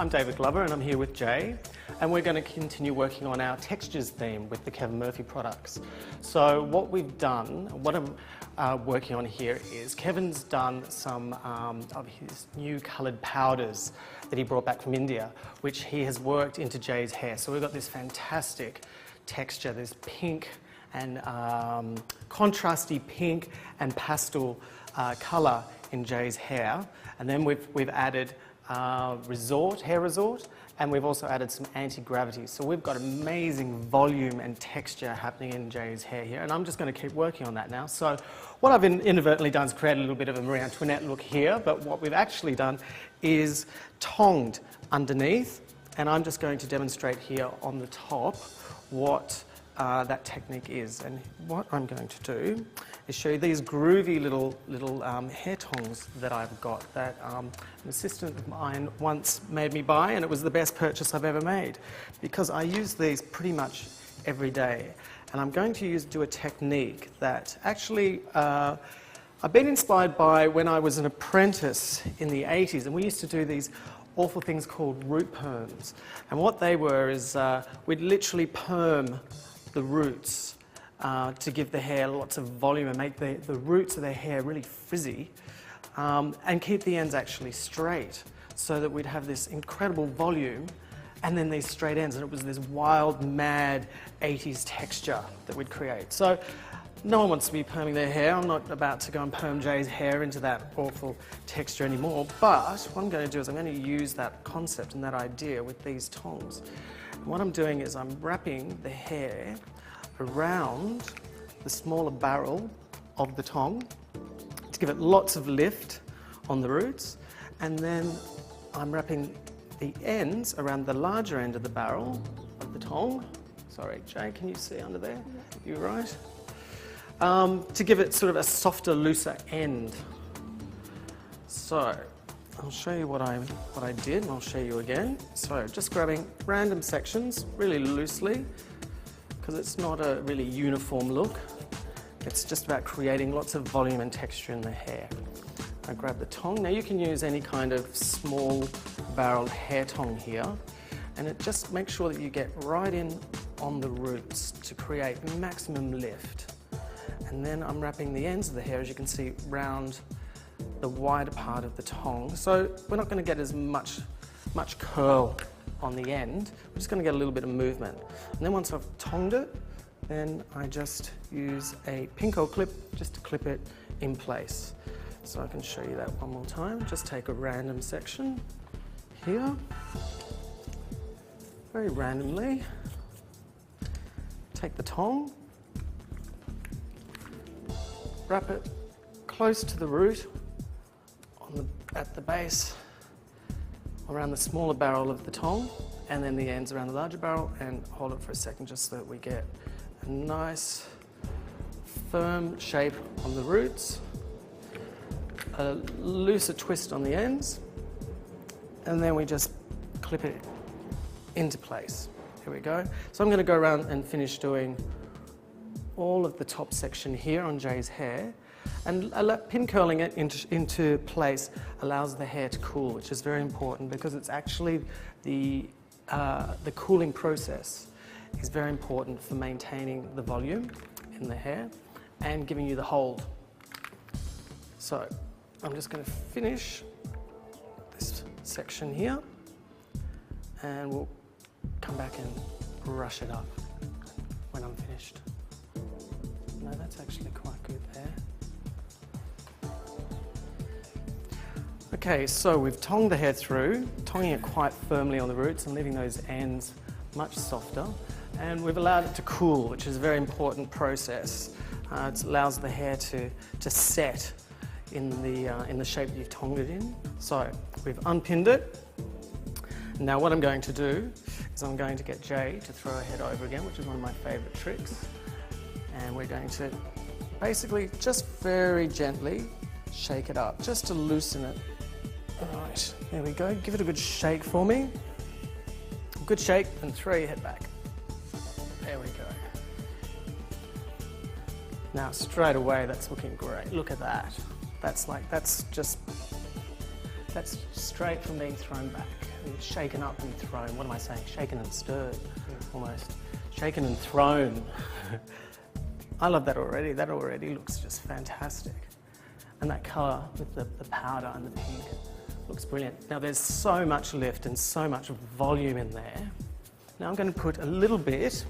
I'm David Glover and I'm here with Jay, and we're going to continue working on our textures theme with the Kevin Murphy products. So what we've done, what I'm working on here is Kevin's done some of his new coloured powders that he brought back from India, which he has worked into Jay's hair. So we've got this fantastic texture, this pink and contrasty pink and pastel colour in Jay's hair. And then we've added hair resort, and we've also added some anti-gravity. So we've got amazing volume and texture happening in Jay's hair here, and I'm just going to keep working on that now. So what I've inadvertently done is create a little bit of a Marie Antoinette look here, but what we've actually done is tonged underneath, and I'm just going to demonstrate here on the top what that technique is. And what I'm going to do is show you these groovy little hair tongs that I've got that an assistant of mine once made me buy, and it was the best purchase I've ever made because I use these pretty much every day. And I'm going to do a technique that actually I've been inspired by when I was an apprentice in the 80s, and we used to do these awful things called root perms. And what they were is we'd literally perm the roots to give the hair lots of volume and make the roots of their hair really frizzy, and keep the ends actually straight so that we'd have this incredible volume and then these straight ends, and it was this wild, mad 80s texture that we'd create. So no one wants to be perming their hair. I'm not about to go and perm Jay's hair into that awful texture anymore, but what I'm going to do is I'm going to use that concept and that idea with these tongs. And what I'm doing is I'm wrapping the hair around the smaller barrel of the tong to give it lots of lift on the roots, and then I'm wrapping the ends around the larger end of the barrel of the tong. Sorry, Jay, can you see under there? You right? To give it sort of a softer, looser end. So I'll show you what I did, and I'll show you again. So just grabbing random sections really loosely, because it's not a really uniform look. It's just about creating lots of volume and texture in the hair. I grab the tong. Now you can use any kind of small barreled hair tong here, and it just makes sure that you get right in on the roots to create maximum lift. And then I'm wrapping the ends of the hair, as you can see, round the wider part of the tong. So we're not going to get as much curl on the end. We're just going to get a little bit of movement. And then once I've tonged it, then I just use a pinko clip just to clip it in place. So I can show you that one more time. Just take a random section here, very randomly. Take the tong, wrap it close to the root at the base around the smaller barrel of the tong, and then the ends around the larger barrel, and hold it for a second just so that we get a nice firm shape on the roots, a looser twist on the ends, and then we just clip it into place. Here we go. So I'm going to go around and finish doing all of the top section here on Jay's hair, and pin curling it into place allows the hair to cool, which is very important because it's actually the cooling process is very important for maintaining the volume in the hair and giving you the hold. So I'm just going to finish this section here, and we'll come back and brush it up when I'm finished. No, that's actually quite good there. Okay, so we've tonged the hair through, tonging it quite firmly on the roots and leaving those ends much softer. And we've allowed it to cool, which is a very important process. It allows the hair to set in the shape that you've tonged it in. So we've unpinned it. Now what I'm going to do is I'm going to get Jay to throw her head over again, which is one of my favourite tricks. And we're going to basically just very gently shake it up, just to loosen it. All right, there we go. Give it a good shake for me. Good shake, and throw your head back. There we go. Now straight away, that's looking great. Look at that. That's just That's straight from being thrown back, and shaken up and thrown. What am I saying? Shaken and stirred, almost. Shaken and thrown. I love that already. That already looks just fantastic. And that colour with the powder and the pink looks brilliant. Now there's so much lift and so much volume in there. Now I'm going to put a little bit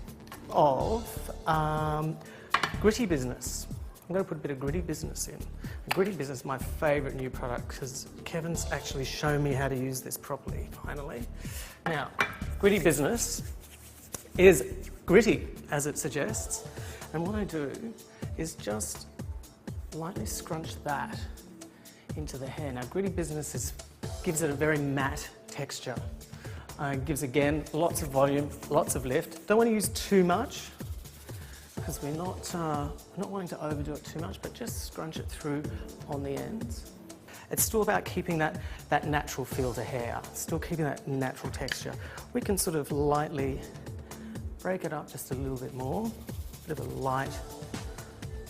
of Gritty Business. I'm going to put a bit of Gritty Business in. Gritty Business is my favourite new product because Kevin's actually shown me how to use this properly, finally. Now, Gritty Business is gritty, as it suggests. And what I do is just lightly scrunch that into the hair. Now, Gritty Business gives it a very matte texture. Gives, again, lots of volume, lots of lift. Don't want to use too much because we're not wanting to overdo it too much, but just scrunch it through on the ends. It's still about keeping that natural feel to hair, still keeping that natural texture. We can sort of lightly break it up just a little bit more, bit of a light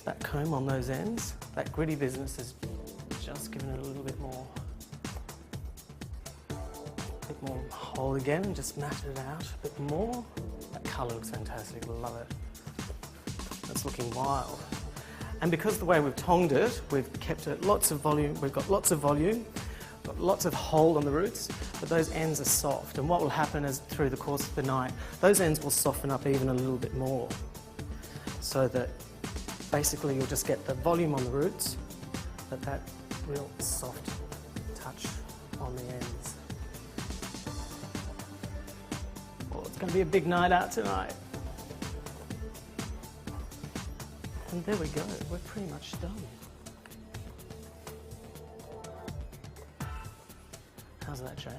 back comb on those ends. That Gritty Business is just giving it a little bit more hold again, and just matte it out a bit more. That colour looks fantastic, love it. That's looking wild. And because the way we've tonged it, we've kept it lots of volume, we've got lots of volume, got lots of hold on the roots, but those ends are soft. And what will happen is through the course of the night, those ends will soften up even a little bit more. So that basically you'll just get the volume on the roots, but that real soft touch on the ends. Well, it's going to be a big night out tonight. And there we go, we're pretty much done. How's that, Jay?